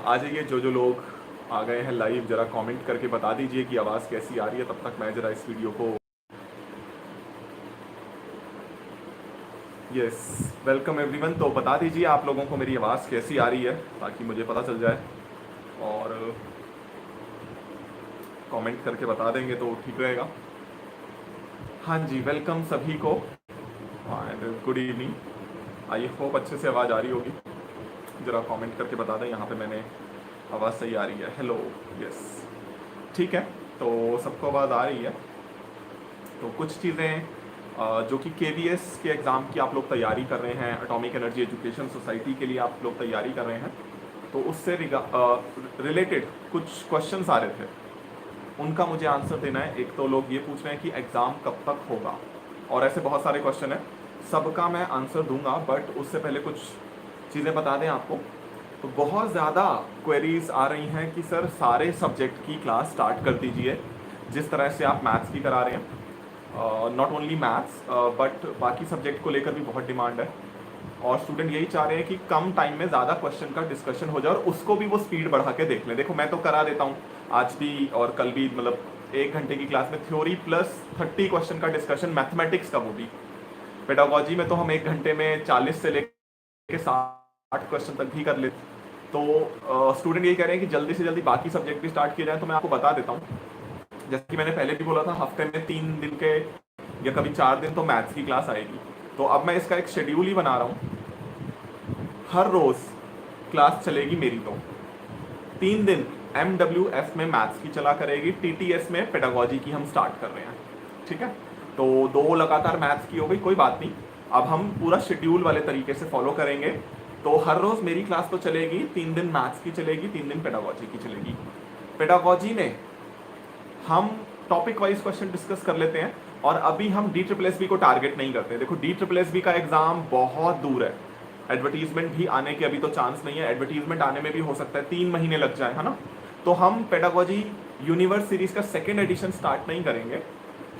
आ जाइए जो लोग आ गए हैं लाइव, ज़रा कमेंट करके बता दीजिए कि आवाज़ कैसी आ रही है, तब तक मैं ज़रा इस वीडियो को। Yes, welcome everyone. तो बता दीजिए आप लोगों को मेरी आवाज़ कैसी आ रही है ताकि मुझे पता चल जाए, और कमेंट करके बता देंगे तो ठीक रहेगा। हाँ जी, वेलकम सभी को and good evening. I hope अच्छे से आवाज़ आ रही होगी। ज़रा कमेंट करके बता दें यहाँ पे मैंने आवाज़ सही आ रही है। हेलो, यस, ठीक है। तो सबको आवाज़ आ रही है। तो कुछ चीज़ें जो कि केवीएस के एग्ज़ाम की आप लोग तैयारी कर रहे हैं, एटॉमिक एनर्जी एजुकेशन सोसाइटी के लिए आप लोग तैयारी कर रहे हैं, तो उससे रिलेटेड कुछ क्वेश्चंस आ रहे थे, उनका मुझे आंसर देना है। एक तो लोग ये पूछ रहे हैं कि एग्ज़ाम कब तक होगा, और ऐसे बहुत सारे क्वेश्चन हैं, सबका मैं आंसर दूंगा, बट उससे पहले कुछ चीज़ें बता दें आपको। तो बहुत ज़्यादा क्वेरीज आ रही हैं कि सर सारे सब्जेक्ट की क्लास स्टार्ट कर दीजिए, जिस तरह से आप मैथ्स की करा रहे हैं। नॉट ओनली मैथ्स बट बाकी सब्जेक्ट को लेकर भी बहुत डिमांड है, और स्टूडेंट यही चाह रहे हैं कि कम टाइम में ज़्यादा क्वेश्चन का डिस्कशन हो जाए, और उसको भी वो स्पीड बढ़ा के देख लें। देखो, मैं तो करा देता हूँ आज भी और कल भी, मतलब 1 घंटे की क्लास में थ्योरी प्लस 30 क्वेश्चन का डिस्कशन, मैथमेटिक्स का वो भी। पेडागोजी में तो हम 1 घंटे में 40 से लेकर 60 क्वेश्चन तक भी कर लेते। तो स्टूडेंट यही कह रहे हैं कि जल्दी से जल्दी बाकी सब्जेक्ट भी स्टार्ट किए जाए। तो मैं आपको बता देता हूँ, जैसे कि मैंने पहले भी बोला था, हफ्ते में 3 दिन के या कभी 4 दिन तो मैथ्स की क्लास आएगी। तो अब मैं इसका एक शेड्यूल ही बना रहा हूँ। हर रोज क्लास चलेगी मेरी। तो 3 दिन MWF में मैथ्स की चला करेगी, TTS में पेडागोजी की हम स्टार्ट कर रहे हैं, ठीक है। तो 2 लगातार मैथ्स की हो गई, कोई बात नहीं। अब हम पूरा शेड्यूल वाले तरीके से फॉलो करेंगे। तो हर रोज मेरी क्लास तो चलेगी, 3 दिन मैथ्स की चलेगी, 3 दिन पेडागोजी की चलेगी। पेडागोजी में हम टॉपिक वाइज क्वेश्चन डिस्कस कर लेते हैं, और अभी हम DSSB को टारगेट नहीं करते। देखो, DSSB का एग्जाम बहुत दूर है, एडवर्टीजमेंट भी आने के अभी तो चांस नहीं है, एडवर्टीजमेंट आने में भी हो सकता है 3 महीने लग जाए, है ना। तो हम पेडागोजी यूनिवर्स सीरीज का 2nd एडिशन स्टार्ट नहीं करेंगे।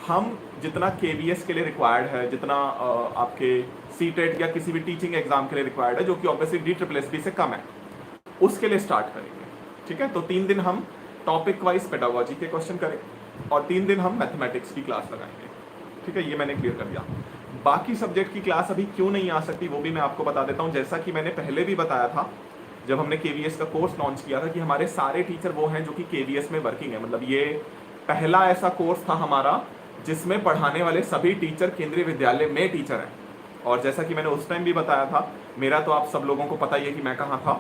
हम जितना KVS के लिए रिक्वायर्ड है, जितना आपके CTET या किसी भी टीचिंग एग्जाम के लिए रिक्वायर्ड है, जो कि ऑब्वियसली DSSB से कम है, उसके लिए स्टार्ट करेंगे, ठीक है। तो 3 दिन हम टॉपिक वाइज पेडागोजी के क्वेश्चन करें, और 3 दिन हम मैथमेटिक्स की क्लास लगाएंगे, ठीक है। ये मैंने क्लियर कर दिया। बाकी सब्जेक्ट की क्लास अभी क्यों नहीं आ सकती वो भी मैं आपको बता देता हूँ। जैसा कि मैंने पहले भी बताया था, जब हमने KVS का कोर्स लॉन्च किया था, कि हमारे सारे टीचर वो हैं जो कि KVS में वर्किंग है। मतलब ये पहला ऐसा कोर्स था हमारा जिसमें पढ़ाने वाले सभी टीचर केंद्रीय विद्यालय में टीचर हैं। और जैसा कि मैंने उस टाइम भी बताया था, मेरा तो आप सब लोगों को पता ही है कि मैं कहाँ था।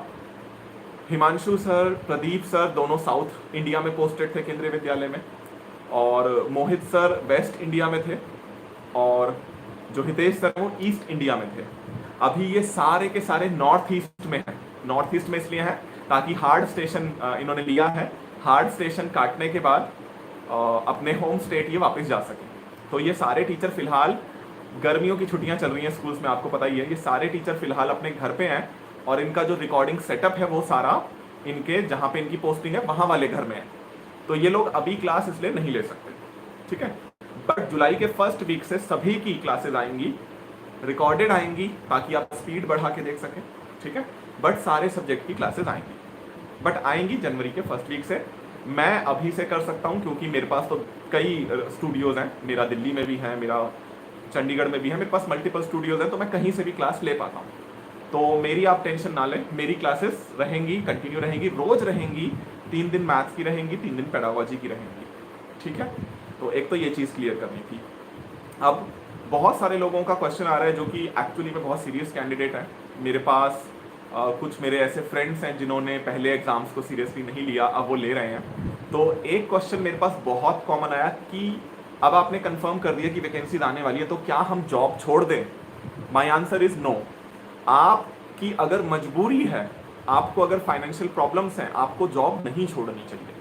हिमांशु सर, प्रदीप सर दोनों साउथ इंडिया में पोस्टेड थे केंद्रीय विद्यालय में, और मोहित सर वेस्ट इंडिया में थे, और जो हितेश सर वो ईस्ट इंडिया में थे। अभी ये सारे के सारे नॉर्थ ईस्ट में हैं। नॉर्थ ईस्ट में इसलिए हैं ताकि हार्ड स्टेशन इन्होंने लिया है, हार्ड स्टेशन काटने के बाद अपने होम स्टेट ये वापस जा सके। तो ये सारे टीचर फिलहाल, गर्मियों की छुट्टियां चल रही हैं स्कूल्स में, आपको पता ही है, ये सारे टीचर फिलहाल अपने घर पे हैं, और इनका जो रिकॉर्डिंग सेटअप है वो सारा इनके जहाँ पे इनकी पोस्टिंग है वहाँ वाले घर में है। तो ये लोग अभी क्लास इसलिए नहीं ले सकते, ठीक है। बट जुलाई के फर्स्ट वीक से सभी की क्लासेस आएंगी, रिकॉर्डेड आएंगी, ताकि आप स्पीड बढ़ा के देख सकें, ठीक है। बट सारे सब्जेक्ट की क्लासेस आएंगी, बट आएंगी जनवरी के फर्स्ट वीक से। मैं अभी से कर सकता हूँ क्योंकि मेरे पास तो कई स्टूडियोज़ हैं। मेरा दिल्ली में भी है, मेरा चंडीगढ़ में भी है, मेरे पास मल्टीपल स्टूडियोज़ हैं, तो मैं कहीं से भी क्लास ले पाता हूँ। तो मेरी आप टेंशन ना लें, मेरी क्लासेस रहेंगी, कंटिन्यू रहेंगी, रोज रहेंगी। 3 दिन मैथ्स की रहेंगी, 3 दिन पेडागोजी की रहेंगी, ठीक है। तो एक तो ये चीज़ क्लियर करनी थी। अब बहुत सारे लोगों का क्वेश्चन आ रहा है जो कि एक्चुअली में बहुत सीरियस कैंडिडेट है मेरे पास। कुछ मेरे ऐसे फ्रेंड्स हैं जिन्होंने पहले एग्जाम्स को सीरियसली नहीं लिया, अब वो ले रहे हैं। तो एक क्वेश्चन मेरे पास बहुत कॉमन आया कि अब आपने कंफर्म कर दिया कि वैकेंसीज आने वाली है, तो क्या हम जॉब छोड़ दें? My answer is no. आपकी अगर मजबूरी है, आपको अगर फाइनेंशियल प्रॉब्लम्स हैं, आपको जॉब नहीं छोड़नी चाहिए।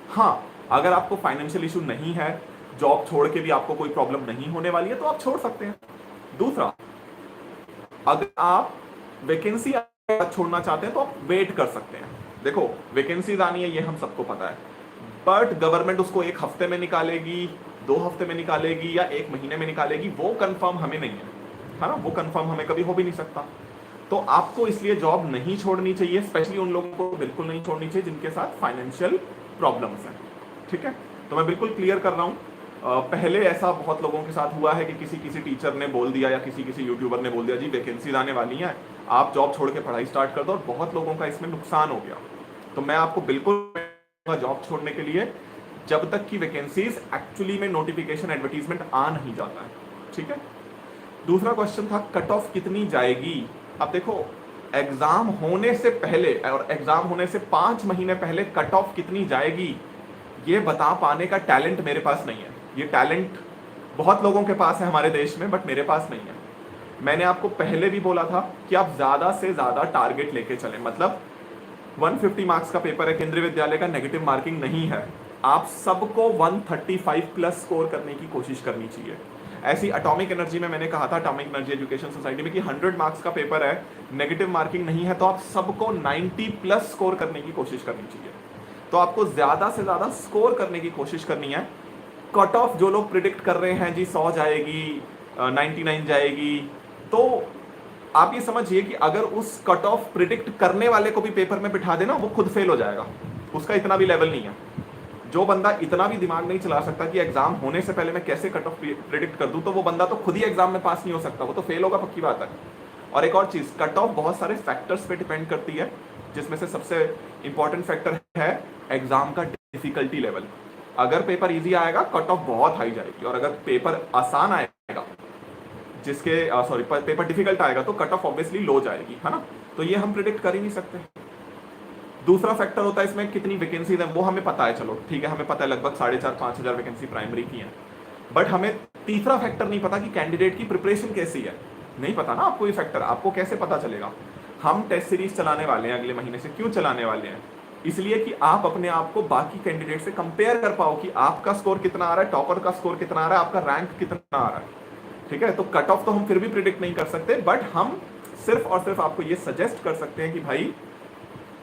हाँ, अगर आपको फाइनेंशियल इशू नहीं है, जॉब छोड़ के भी आपको कोई प्रॉब्लम नहीं होने वाली है, तो आप छोड़ सकते हैं। दूसरा, अगर आप वैकेंसी छोड़ना चाहते हैं तो आप वेट कर सकते हैं। देखो, वैकेंसीज आनी है ये हम सबको पता है, बट गवर्नमेंट उसको 1 हफ्ते में निकालेगी, 2 हफ्ते में निकालेगी, या 1 महीने में निकालेगी, वो कंफर्म हमें नहीं है, है ना। वो कंफर्म हमें कभी हो भी नहीं सकता। तो आपको इसलिए जॉब नहीं छोड़नी चाहिए, स्पेशली उन लोगों को बिल्कुल नहीं छोड़नी चाहिए जिनके साथ फाइनेंशियल प्रॉब्लम्स हैं। ठीक है, तो मैं बिल्कुल क्लियर कर रहा हूँ। पहले ऐसा बहुत लोगों के साथ हुआ है कि किसी टीचर ने बोल दिया या किसी यूट्यूबर ने बोल दिया जी वैकेंसीज आने वाली हैं, आप जॉब छोड़ के पढ़ाई स्टार्ट कर दो, और बहुत लोगों का इसमें नुकसान हो गया। तो मैं आपको बिल्कुल जॉब छोड़ने के लिए जब तक कि वैकेंसीज एक्चुअली में नोटिफिकेशन एडवर्टीजमेंट आ नहीं जाता है। ठीक है, दूसरा क्वेश्चन था कट ऑफ कितनी जाएगी। अब देखो, एग्जाम होने से पहले और एग्जाम होने से 5 महीने पहले कट ऑफ कितनी जाएगी ये बता पाने का टैलेंट मेरे पास नहीं है। ये टैलेंट बहुत लोगों के पास है हमारे देश में, बट मेरे पास नहीं है। मैंने आपको पहले भी बोला था कि आप ज्यादा से ज्यादा टारगेट लेके चलें। मतलब 150 मार्क्स का पेपर है केंद्रीय विद्यालय का, नेगेटिव मार्किंग नहीं है, आप सबको 135 प्लस स्कोर करने की कोशिश करनी चाहिए। ऐसी एटॉमिक एनर्जी में मैंने कहा था, एटॉमिक एनर्जी एजुकेशन सोसाइटी में, कि 100 मार्क्स का पेपर है, नेगेटिव मार्किंग नहीं है, तो आप सबको 90 प्लस स्कोर करने की कोशिश करनी चाहिए। तो आपको ज्यादा से ज्यादा स्कोर करने की कोशिश करनी है। कट ऑफ जो लोग प्रिडिक्ट कर रहे हैं जी 100 जाएगी, 99 जाएगी, तो आप ये समझिए कि अगर उस कट ऑफ प्रिडिक्ट करने वाले को भी पेपर में बिठा देना, वो खुद फेल हो जाएगा। उसका इतना भी लेवल नहीं है। जो बंदा इतना भी दिमाग नहीं चला सकता कि एग्जाम होने से पहले मैं कैसे कट ऑफ प्रिडिक्ट कर दूं, तो वो बंदा तो खुद ही एग्जाम में पास नहीं हो सकता, वो तो फेल होगा, पक्की बात है। और एक और चीज, कट ऑफ बहुत सारे फैक्टर्स पे डिपेंड करती है, जिसमें से सबसे इंपॉर्टेंट फैक्टर है एग्जाम का डिफिकल्टी लेवल। अगर पेपर इजी आएगा कट ऑफ बहुत हाई जाएगी, और अगर पेपर आसान आएगा, पेपर डिफिकल्ट आएगा, तो कट ऑफ ऑब्वियसली लो जाएगी, है ना। तो ये हम प्रिडिक्ट कर ही नहीं सकते। दूसरा फैक्टर होता है इसमें कितनी वैकेंसीज है, वो हमें पता है, चलो ठीक है, हमें पता है लगभग 4,500-5,000 हजार वैकेंसी प्राइमरी की है, बट हमें तीसरा फैक्टर नहीं पता कि कैंडिडेट की प्रिपरेशन कैसी है। नहीं पता ना आपको ये फैक्टर, आपको कैसे पता चलेगा। हम टेस्ट सीरीज चलाने वाले हैं अगले महीने से। क्यों चलाने वाले हैं? इसलिए कि आप अपने आप को बाकी कैंडिडेट से कंपेयर कर पाओ कि आपका स्कोर कितना आ रहा है, टॉपर का स्कोर कितना आ रहा है, आपका रैंक कितना आ रहा है। ठीक है, तो कट ऑफ तो हम फिर भी प्रिडिक्ट नहीं कर सकते, बट हम सिर्फ और सिर्फ आपको ये सजेस्ट कर सकते हैं कि भाई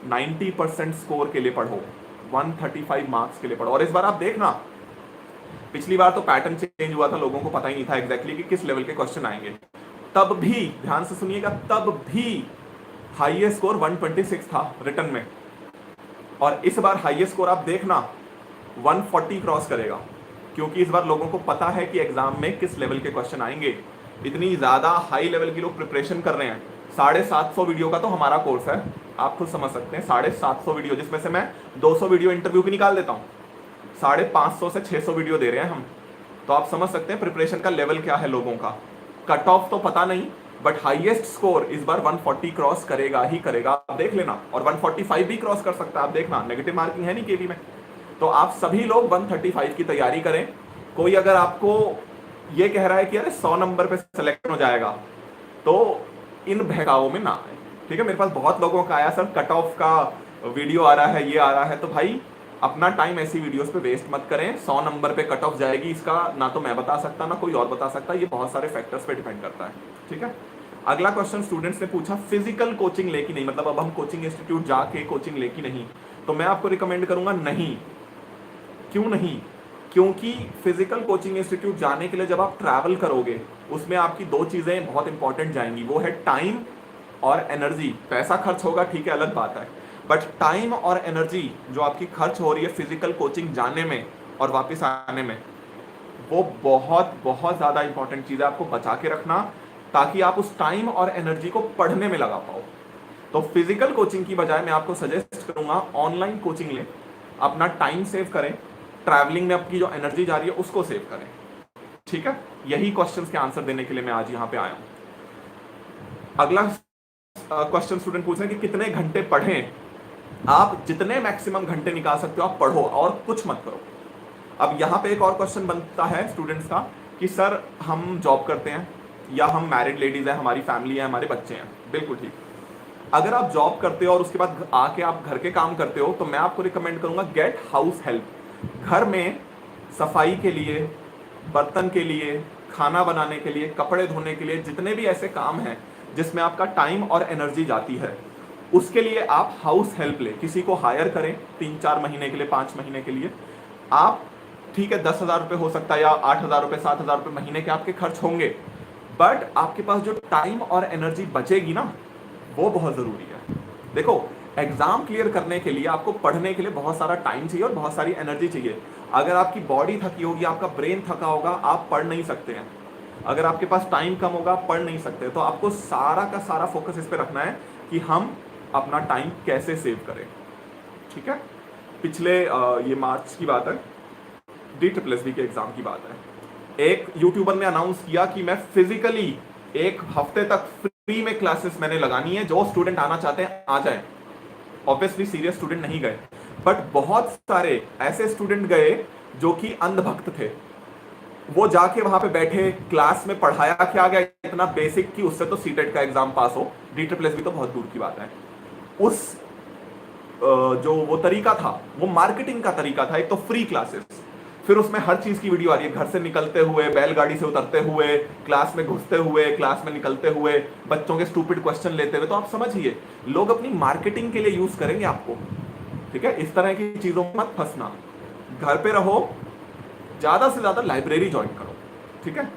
90% स्कोर के लिए पढ़ो, 135 मार्क्स के लिए पढ़ो। और इस बार आप देखना, पिछली बार तो पैटर्न चेंज हुआ था, लोगों को पता ही नहीं था एग्जैक्टली कि किस लेवल के क्वेश्चन आएंगे। तब भी ध्यान से सुनिएगा, तब भी हाईएस्ट स्कोर 126 था रिटन में, और इस बार हाईएस्ट स्कोर आप देखना 140 क्रॉस करेगा, क्योंकि इस बार लोगों को पता है कि एग्जाम में किस लेवल के क्वेश्चन आएंगे। इतनी ज्यादा हाई लेवल की लोग प्रिपरेशन कर रहे हैं। 750 वीडियो का तो हमारा कोर्स है, आप खुद समझ सकते हैं। 750 वीडियो, जिसमें से मैं 200 वीडियो इंटरव्यू की निकाल देता हूँ, 550 से 600 वीडियो दे रहे हैं हम। तो आप समझ सकते हैं प्रिपरेशन का लेवल क्या है लोगों का। कट ऑफ तो पता नहीं, बट हाईएस्ट स्कोर इस बार 140 क्रॉस करेगा ही करेगा, आप देख लेना। और 145 भी क्रॉस कर सकता है, आप देखना, नेगेटिव मार्किंग है नहीं केवी में। तो आप सभी लोग 135 की तैयारी करें। कोई अगर आपको ये कह रहा है कि अरे 100 नंबर पे सिलेक्ट हो जाएगा, तो इन बहकावों में ना आए। ठीक है, मेरे पास बहुत लोगों का आया, सर कट ऑफ का वीडियो आ रहा है, ये आ रहा है। तो भाई अपना टाइम ऐसी वीडियोस पे वेस्ट मत करें। 100 नंबर पे कट ऑफ जाएगी, इसका ना तो मैं बता सकता ना कोई और बता सकता, ये बहुत सारे फैक्टर्स पे डिपेंड करता है। ठीक है, अगला क्वेश्चन स्टूडेंट्स ने पूछा फिजिकल कोचिंग ले कि नहीं, मतलब अब हम कोचिंग इंस्टीट्यूट जाके कोचिंग ले कि नहीं। तो मैं आपको रिकमेंड करूंगा नहीं। क्यों नहीं? क्योंकि फिजिकल कोचिंग इंस्टीट्यूट जाने के लिए जब आप ट्रैवल करोगे, उसमें आपकी 2 चीजें बहुत इंपॉर्टेंट जाएंगी, वो है टाइम और एनर्जी। पैसा खर्च होगा, ठीक है, अलग बात है, बट टाइम और एनर्जी जो आपकी खर्च हो रही है फिजिकल कोचिंग जाने में और वापस आने में, वो बहुत बहुत ज्यादा इंपॉर्टेंट चीज है। आपको बचा के रखना, ताकि आप उस टाइम और एनर्जी को पढ़ने में लगा पाओ। तो फिजिकल कोचिंग की बजाय मैं आपको सजेस्ट करूंगा ऑनलाइन कोचिंग लें, अपना टाइम सेव करें, ट्रैवलिंग में आपकी जो एनर्जी जा रही है उसको सेव करें। ठीक है, यही क्वेश्चंस के आंसर देने के लिए मैं आज यहाँ पे आया हूं। अगला क्वेश्चन स्टूडेंट पूछ रहे हैं कि कितने घंटे पढ़ें। आप जितने मैक्सिमम घंटे निकाल सकते हो आप पढ़ो, और कुछ मत करो। अब यहाँ पे एक और क्वेश्चन बनता है स्टूडेंट्स का कि सर हम जॉब करते हैं, या हम मैरिड लेडीज हैं, हमारी फैमिली है, हमारे बच्चे हैं। बिल्कुल ठीक, अगर आप जॉब करते हो और उसके बाद आके आप घर के काम करते हो, तो मैं आपको रिकमेंड करूंगा गेट हाउस हेल्प। घर में सफाई के लिए, बर्तन के लिए, खाना बनाने के लिए, कपड़े धोने के लिए, जितने भी ऐसे काम हैं जिसमें आपका टाइम और एनर्जी जाती है, उसके लिए आप हाउस हेल्प ले, किसी को हायर करें 3-4 महीने के लिए, 5 महीने के लिए। आप ठीक है 10,000 रुपये हो सकता है, या 8,000 रुपये, 7,000 रुपये महीने के आपके खर्च होंगे, बट आपके पास जो टाइम और एनर्जी बचेगी ना, वो बहुत जरूरी है। देखो, एग्जाम क्लियर करने के लिए आपको पढ़ने के लिए बहुत सारा टाइम चाहिए और बहुत सारी एनर्जी चाहिए। अगर आपकी बॉडी थकी होगी, आपका ब्रेन थका होगा, आप पढ़ नहीं सकते हैं। अगर आपके पास टाइम कम होगा, आप पढ़ नहीं सकते। तो आपको सारा का सारा फोकस इस पे रखना है कि हम अपना टाइम कैसे सेव करें। ठीक है, पिछले ये मार्च की बात है, DSSB के एग्जाम की बात है। एक यूट्यूबर ने अनाउंस किया कि मैं फिजिकली एक हफ्ते तक फ्री में क्लासेस मैंने लगानी है, जो स्टूडेंट आना चाहते हैं आ जाए। ऑब्वियसली सीरियस स्टूडेंट नहीं गए, बट बहुत सारे ऐसे स्टूडेंट गए जो कि अंधभक्त थे। वो जाके वहां पे बैठे, क्लास में पढ़ाया क्या गया इतना बेसिक कि उससे तो सीटेट का एग्जाम पास हो, DSSB तो बहुत दूर की बात है। उस जो वो तरीका था, वो मार्केटिंग का तरीका था। एक तो फ्री क्लासेस, फिर उसमें हर चीज की वीडियो आ रही है, घर से निकलते हुए, बैलगाड़ी से उतरते हुए, क्लास में घुसते हुए, क्लास में निकलते हुए, बच्चों के स्टूपिड क्वेश्चन लेते हुए। तो आप समझिए, लोग अपनी मार्केटिंग के लिए यूज करेंगे आपको। ठीक है, इस तरह की चीजों में मत फंसना। घर पे रहो, ज्यादा से ज्यादा लाइब्रेरी ज्वाइन करो। ठीक है,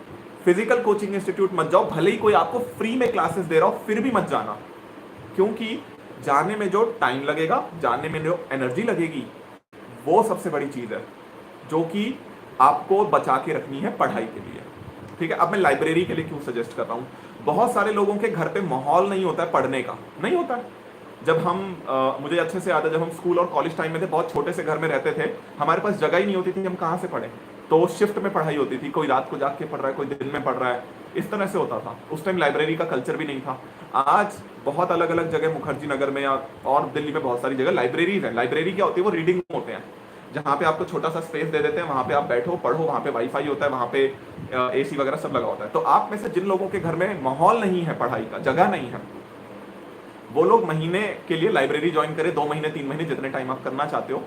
फिजिकल कोचिंग इंस्टीट्यूट मत जाओ, भले ही कोई आपको फ्री में क्लासेस दे रहा हो, फिर भी मत जाना। क्योंकि जाने में जो टाइम लगेगा, जाने में जो एनर्जी लगेगी, वो सबसे बड़ी चीज है जो कि आपको बचा के रखनी है पढ़ाई के लिए। ठीक है, अब मैं लाइब्रेरी के लिए क्यों सजेस्ट कर रहा हूं। बहुत सारे लोगों के घर पे माहौल नहीं होता है पढ़ने का, नहीं होता है। जब हम मुझे अच्छे से याद है, जब हम स्कूल और कॉलेज टाइम में थे, बहुत छोटे से घर में रहते थे, हमारे पास जगह ही नहीं होती थी, हम कहाँ से पढ़ें। तो शिफ्ट में पढ़ाई होती थी, कोई रात को जाग के पढ़ रहा है, कोई दिन में पढ़ रहा है, इस तरह से होता था। उस टाइम लाइब्रेरी का कल्चर भी नहीं था। आज बहुत अलग अलग जगह, मुखर्जी नगर में और दिल्ली में बहुत सारी जगह लाइब्रेरीज है। लाइब्रेरी क्या होती है, वो रीडिंग होते हैं, जहाँ पे आपको छोटा सा स्पेस दे देते हैं, वहाँ पे आप बैठो पढ़ो, वहाँ पे वाईफाई होता है, वहाँ पे AC वगैरह सब लगा होता है। तो आप में से जिन लोगों के घर में माहौल नहीं है, पढ़ाई का जगह नहीं है, वो लोग महीने के लिए लाइब्रेरी ज्वाइन करें, 2 महीने 3 महीने, जितने टाइम आप करना चाहते हो।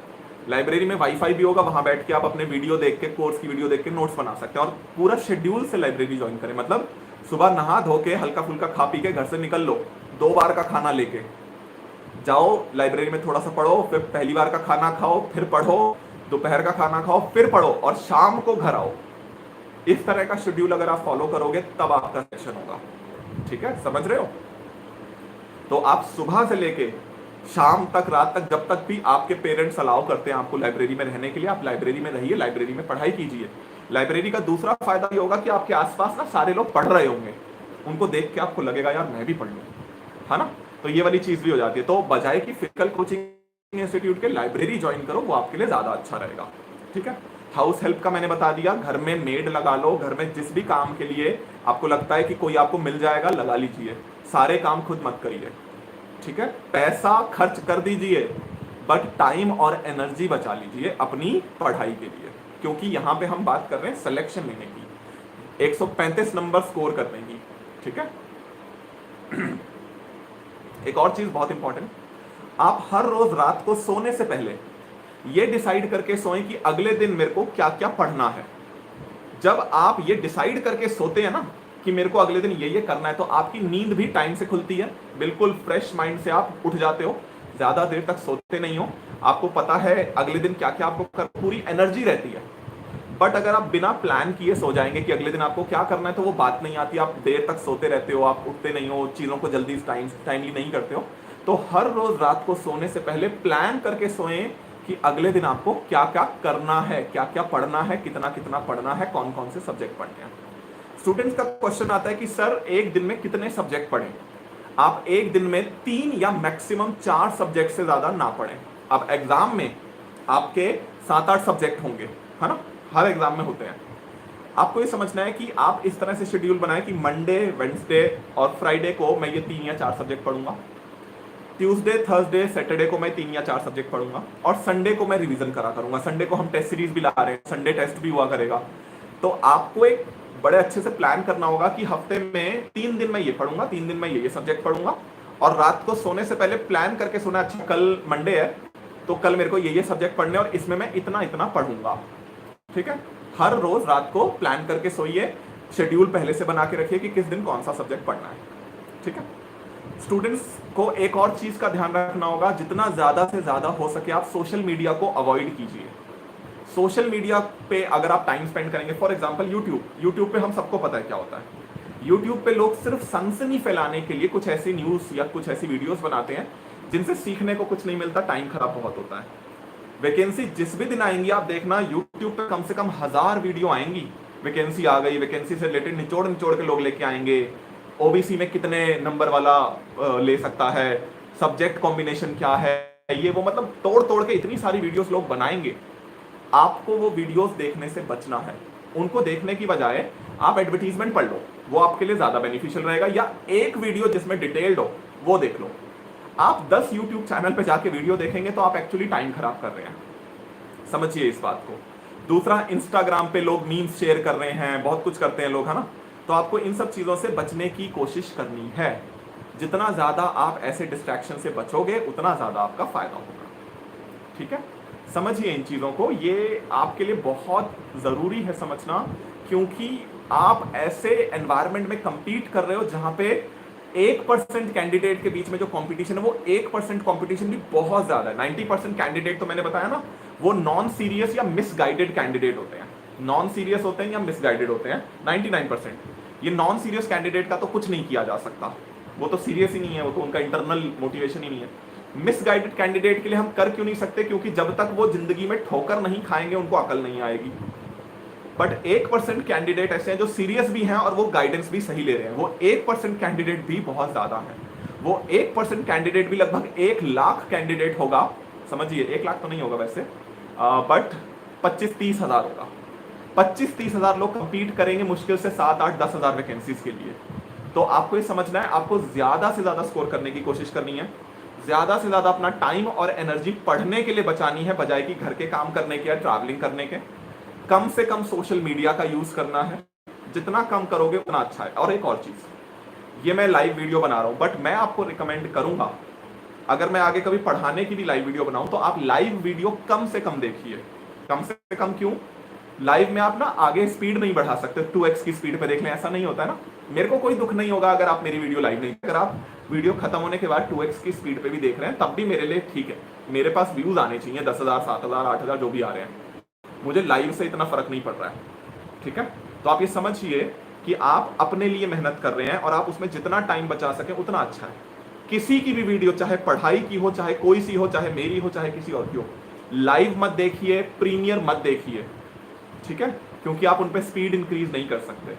लाइब्रेरी में वाईफाई भी होगा, वहां बैठ के आप अपने वीडियो देख के, कोर्स की वीडियो देख के नोट्स बना सकते हैं। और पूरा शेड्यूल से लाइब्रेरी ज्वाइन करें, मतलब सुबह नहा धो के, हल्का फुल्का खा पी के घर से निकल लो, 2 बार का खाना लेके जाओ लाइब्रेरी में, थोड़ा सा पढ़ो, फिर पहली बार का खाना खाओ, फिर पढ़ो, दोपहर का खाना खाओ, फिर पढ़ो, और शाम को घर आओ। इस तरह का शेड्यूल अगर आप फॉलो करोगे, तब आपका सेशन होगा। ठीक है, समझ रहे हो। तो आप सुबह से लेके शाम तक, रात तक, जब तक भी आपके पेरेंट्स अलाउ करते हैं आपको लाइब्रेरी में रहने के लिए, आप लाइब्रेरी में रहिए, लाइब्रेरी में पढ़ाई कीजिए। लाइब्रेरी का दूसरा फायदा ये होगा कि आपके आसपास ना सारे लोग पढ़ रहे होंगे, उनको देख के आपको लगेगा यार मैं भी पढ़ लूं, है ना। तो ये वाली चीज भी हो जाती है। तो बजाय कि फिजिकल कोचिंग इंस्टीट्यूट के लाइब्रेरी ज्वाइन करो, वो आपके लिए ज्यादा अच्छा रहेगा। ठीक है, हाउस हेल्प का मैंने बता दिया, घर में मेड लगा लो, घर में जिस भी काम के लिए आपको लगता है कि कोई आपको मिल जाएगा, लगा लीजिए। सारे काम खुद मत करिए। ठीक है, पैसा खर्च कर दीजिए, बट टाइम और एनर्जी बचा लीजिए अपनी पढ़ाई के लिए। क्योंकि यहां पे हम बात कर रहे हैं सिलेक्शन लेने की, 135 नंबर स्कोर करने की। ठीक है, एक और चीज बहुत इंपॉर्टेंट, आप हर रोज रात को सोने से पहले ये डिसाइड करके सोएं कि अगले दिन मेरे को क्या क्या पढ़ना है। जब आप ये डिसाइड करके सोते हैं ना कि मेरे को अगले दिन ये करना है, तो आपकी नींद भी टाइम से खुलती है, बिल्कुल फ्रेश माइंड से आप उठ जाते हो, ज्यादा देर तक सोते नहीं हो, आपको पता है अगले दिन क्या क्या आपको कर, पूरी एनर्जी रहती है। बट अगर आप बिना प्लान किए सो जाएंगे कि अगले दिन आपको क्या करना है, तो वो बात नहीं आती, आप देर तक सोते रहते हो, आप उठते नहीं हो, चीजों को जल्दी टाइमली नहीं करते हो। तो हर रोज रात को सोने से पहले प्लान करके सोएं कि अगले दिन आपको क्या क्या करना है, क्या क्या पढ़ना है, कितना कितना पढ़ना है, कौन कौन से सब्जेक्ट पढ़ने हैं। स्टूडेंट्स का क्वेश्चन आता है कि सर एक दिन में कितने सब्जेक्ट पढ़ें। आप एक दिन में 3 या मैक्सिमम 4 सब्जेक्ट से ज्यादा ना पढ़ें। अब एग्जाम में आपके 7-8 सब्जेक्ट होंगे, है ना, हर एग्जाम में होते हैं। आपको ये समझना है कि आप इस तरह से शेड्यूल बनाएं कि मंडे, वेडनेसडे और फ्राइडे को मैं ये 3 या 4 सब्जेक्ट पढ़ूंगा, ट्यूसडे, थर्सडे, सैटरडे को मैं 3 या 4 सब्जेक्ट पढ़ूंगा, और संडे को मैं रिवीजन करा करूंगा। संडे को हम टेस्ट सीरीज भी ला रहे हैं, संडे टेस्ट भी हुआ करेगा। तो आपको एक बड़े अच्छे से प्लान करना होगा कि हफ्ते में 3 दिन मैं ये पढ़ूंगा, 3 दिन मैं ये सब्जेक्ट पढ़ूंगा, और रात को सोने से पहले प्लान करके सोना, अच्छा कल मंडे है तो कल मेरे को ये सब्जेक्ट पढ़ने और इसमें मैं इतना इतना पढ़ूंगा। ठीक है, हर रोज रात को प्लान करके सोइए, शेड्यूल पहले से बना के रखिए कि किस दिन कौन सा सब्जेक्ट पढ़ना है। ठीक है, स्टूडेंट्स को एक और चीज का ध्यान रखना होगा, जितना ज्यादा से ज्यादा हो सके आप सोशल मीडिया को अवॉइड कीजिए। सोशल मीडिया पे अगर आप टाइम स्पेंड करेंगे, फॉर एग्जांपल यूट्यूब पे हम सबको पता है क्या होता है। यूट्यूब पे लोग सिर्फ सनसनी फैलाने के लिए कुछ ऐसी न्यूज या कुछ ऐसी वीडियोस बनाते हैं जिनसे सीखने को कुछ नहीं मिलता, टाइम खराब बहुत होता है। वैकेंसी जिस भी दिन आएंगी आप देखना, यूट्यूब पे कम से कम 1000 वीडियो आएंगी। वैकेंसी आ गई, वैकेंसी से रिलेटेड निचोड़ निचोड़ के लोग लेके आएंगे। ओबीसी में कितने नंबर वाला ले सकता है, सब्जेक्ट कॉम्बिनेशन क्या है, ये वो, मतलब तोड़ तोड़ के इतनी सारी वीडियोस लोग बनाएंगे। आपको वो वीडियोस देखने से बचना है। उनको देखने की बजाय आप एडवर्टीजमेंट पढ़ लो, वो आपके लिए ज्यादा बेनिफिशियल रहेगा, या एक वीडियो जिसमें डिटेल्ड हो वो देख लो। आप 10 यूट्यूब चैनल पे जाके वीडियो देखेंगे तो आप एक्चुअली टाइम खराब कर रहे हैं, समझिए इस बात को। दूसरा, इंस्टाग्राम पे लोग मीम्स शेयर कर रहे हैं, बहुत कुछ करते हैं लोग, है ना। तो आपको इन सब चीजों से बचने की कोशिश करनी है। जितना ज्यादा आप ऐसे डिस्ट्रैक्शन से बचोगे उतना ज्यादा आपका फायदा होगा, ठीक है। समझिए इन चीजों को, ये आपके लिए बहुत जरूरी है समझना, क्योंकि आप ऐसे एनवायरनमेंट में compete कर रहे हो जहां पे 1% कैंडिडेट के बीच में जो कंपटीशन है वो 1% कंपटीशन भी बहुत ज्यादा है। 90% कैंडिडेट तो मैंने बताया ना, वो नॉन सीरियस या मिसगाइडेड कैंडिडेट होते हैं। नॉन सीरियस होते हैं या मिसगाइडेड होते हैं 99%। ये नॉन सीरियस कैंडिडेट का तो कुछ नहीं किया जा सकता, वो तो सीरियस ही नहीं है, वो तो उनका इंटरनल मोटिवेशन ही नहीं है। मिसगाइडेड कैंडिडेट के लिए हम कर क्यों नहीं सकते, क्योंकि जब तक वो जिंदगी में ठोकर नहीं खाएंगे उनको अकल नहीं आएगी। बट 1% कैंडिडेट ऐसे हैं जो सीरियस भी हैं और वो गाइडेंस भी सही ले रहे हैं। वो 1% कैंडिडेट भी बहुत ज्यादा है। वो 1% कैंडिडेट भी लगभग 1 लाख कैंडिडेट होगा, समझिए 1 लाख तो नहीं होगा वैसे, बट 25-30 हजार होगा। 25-30 हजार लोग कंपीट करेंगे मुश्किल से 7-8-10 हजार वैकेंसीज के लिए। तो आपको ये समझना है, आपको ज्यादा से ज्यादा स्कोर करने की कोशिश करनी है, ज्यादा से ज्यादा अपना टाइम और एनर्जी पढ़ने के लिए बचानी है, बजाय कि घर के काम करने के या ट्रैवलिंग करने के। कम से कम सोशल मीडिया का यूज करना है, जितना कम करोगे उतना अच्छा है। और एक और चीज, ये मैं लाइव वीडियो बना रहा हूं, बट मैं आपको रिकमेंड करूंगा, अगर मैं आगे कभी पढ़ाने की भी लाइव वीडियो बनाऊं तो आप लाइव वीडियो कम से कम देखिए। कम से कम क्यों? लाइव में आप ना आगे स्पीड नहीं बढ़ा सकते, 2x की स्पीड पे देख लें, ऐसा नहीं होता है ना। मेरे को कोई दुख नहीं होगा अगर आप मेरी वीडियो लाइव नहीं, अगर आप वीडियो खत्म होने के बाद 2x की स्पीड पे भी देख रहे हैं तब भी मेरे लिए ठीक है। मेरे पास व्यूज आने चाहिए 10,000, 7,000, 8,000 जो भी आ रहे हैं, मुझे लाइव से इतना फर्क नहीं पड़ रहा है, ठीक है। तो आप ये समझिए कि आप अपने लिए मेहनत कर रहे हैं और आप उसमें जितना टाइम बचा सके उतना अच्छा है। किसी की भी वीडियो, चाहे पढ़ाई की हो, चाहे कोई सी हो, चाहे मेरी हो, चाहे किसी और की हो, लाइव मत देखिए, प्रीमियर मत देखिए, ठीक है, क्योंकि आप उन पे स्पीड इंक्रीज नहीं कर सकते।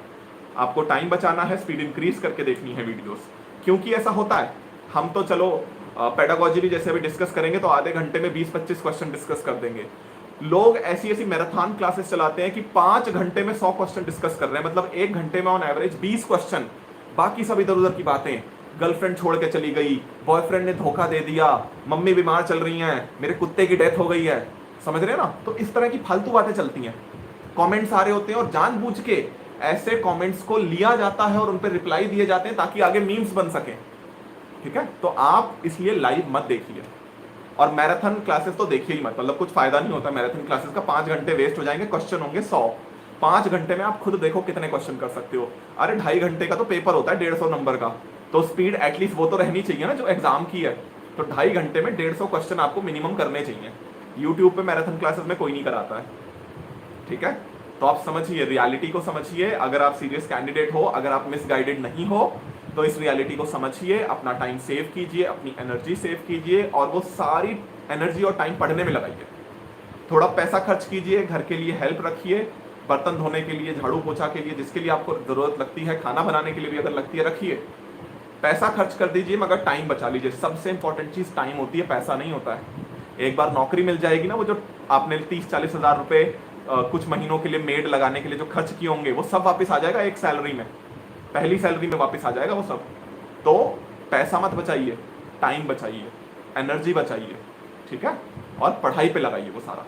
आपको टाइम बचाना है, स्पीड इंक्रीज करके देखनी है वीडियोस। क्योंकि ऐसा होता है, हम तो चलो पेडागोजी भी जैसे अभी डिस्कस करेंगे तो आधे घंटे में 20-25 क्वेश्चन डिस्कस कर देंगे। लोग ऐसी ऐसी मैराथन क्लासेस चलाते हैं कि 5 घंटे में 100 क्वेश्चन डिस्कस कर रहे हैं, मतलब 1 घंटे में ऑन एवरेज 20 क्वेश्चन। बाकी सब इधर उधर की बातें, गर्लफ्रेंड छोड़ के चली गई, बॉयफ्रेंड ने धोखा दे दिया, मम्मी बीमार चल रही हैं, मेरे कुत्ते की डेथ हो गई है, समझ रहे हैं ना। तो इस तरह की फालतू बातें चलती हैं, कमेंट्स आ रहे होते हैं और जानबूझ के ऐसे कमेंट्स को लिया जाता है और उन पर रिप्लाई दिए जाते हैं ताकि आगे मीम्स बन सके, ठीक है। तो आप इसलिए लाइव मत देखिए और मैराथन क्लासेस तो देखिए ही मत, मतलब कुछ फायदा नहीं होता मैराथन क्लासेस का। 5 घंटे वेस्ट हो जाएंगे, क्वेश्चन होंगे 100। 5 घंटे में आप खुद देखो कितने क्वेश्चन कर सकते हो। अरे 2.5 घंटे का तो पेपर होता है 150 नंबर का, तो स्पीड एटलीस्ट वो तो रहनी चाहिए ना जो एग्जाम की है। तो 2.5 घंटे में 150 क्वेश्चन आपको मिनिमम करने चाहिए। यूट्यूब पे मैराथन क्लासेस में कोई नहीं कराता है, ठीक है। तो आप समझिए, रियलिटी को समझिए। अगर आप सीरियस कैंडिडेट हो, अगर आप मिसगाइडेड नहीं हो, तो इस रियलिटी को समझिए, अपना टाइम सेव कीजिए, अपनी एनर्जी सेव कीजिए और वो सारी एनर्जी और टाइम पढ़ने में लगाइए। थोड़ा पैसा खर्च कीजिए, घर के लिए हेल्प रखिए, बर्तन धोने के लिए, झाड़ू पोछा के लिए, जिसके लिए आपको जरूरत लगती है, खाना बनाने के लिए भी अगर लगती है रखिए। पैसा खर्च कर दीजिए मगर टाइम बचा लीजिए। सबसे इंपॉर्टेंट चीज टाइम होती है, पैसा नहीं होता है। एक बार नौकरी मिल जाएगी ना, वो जो आपने 30-40 हजार रुपए कुछ महीनों के लिए मेड लगाने के लिए जो खर्च किए होंगे वो सब वापस आ जाएगा एक सैलरी में, पहली सैलरी में वापस आ जाएगा वो सब। तो पैसा मत बचाइए, टाइम बचाइए, एनर्जी बचाइए, ठीक है, और पढ़ाई पे लगाइए वो सारा।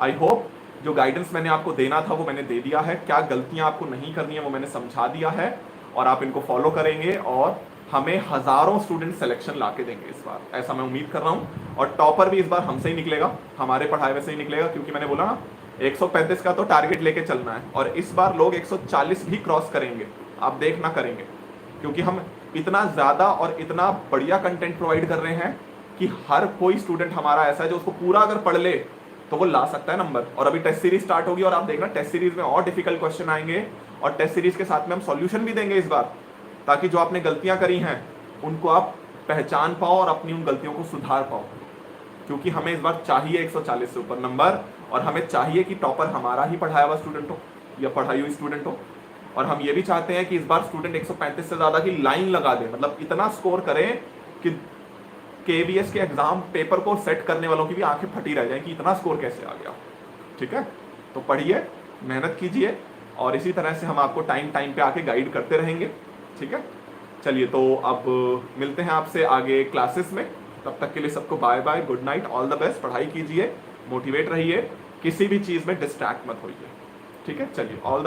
आई होप जो गाइडेंस मैंने आपको देना था वो मैंने दे दिया है। क्या गलतियां आपको नहीं करनी है वो मैंने समझा दिया है और आप इनको फॉलो करेंगे और हमें हजारों स्टूडेंट सिलेक्शन ला के देंगे इस बार, ऐसा मैं उम्मीद कर रहा हूं। और टॉपर भी इस बार हमसे ही निकलेगा, हमारे पढ़ाए में से ही निकलेगा, क्योंकि मैंने बोला ना 135 का तो टारगेट लेके चलना है और इस बार लोग 140 भी क्रॉस करेंगे, आप देखना करेंगे, क्योंकि हम इतना ज्यादा और इतना बढ़िया कंटेंट प्रोवाइड कर रहे हैं कि हर कोई स्टूडेंट हमारा ऐसा है जो उसको पूरा अगर पढ़ ले तो वो ला सकता है नंबर। और अभी टेस्ट सीरीज स्टार्ट होगी और आप देखना टेस्ट सीरीज में और डिफिकल्ट क्वेश्चन आएंगे, और टेस्ट सीरीज के साथ में हम सॉल्यूशन भी देंगे इस बार, ताकि जो आपने गलतियां करी हैं उनको आप पहचान पाओ और अपनी उन गलतियों को सुधार पाओ। क्योंकि हमें इस बार चाहिए 140 से ऊपर नंबर, और हमें चाहिए कि टॉपर हमारा ही पढ़ाया हुआ स्टूडेंट हो या पढ़ाई हुई स्टूडेंट हो। और हम ये भी चाहते हैं कि इस बार स्टूडेंट 135 से ज्यादा की लाइन लगा दे, मतलब इतना स्कोर करें कि केवीएस के एग्जाम पेपर को सेट करने वालों की भी आंखें फटी रह जाए कि इतना स्कोर कैसे आ गया। ठीक है, तो पढ़िए, मेहनत कीजिए, और इसी तरह से हम आपको टाइम टाइम पे आके गाइड करते रहेंगे। ठीक है, चलिए तो अब मिलते हैं आपसे आगे क्लासेस में। तब तक के लिए सबको bye bye, good night, all the best. पढ़ाई कीजिए, मोटिवेट रहिए, किसी भी चीज में डिस्ट्रैक्ट मत होइए। ठीक है, चलिए all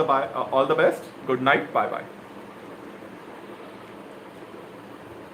the best, good night, bye bye.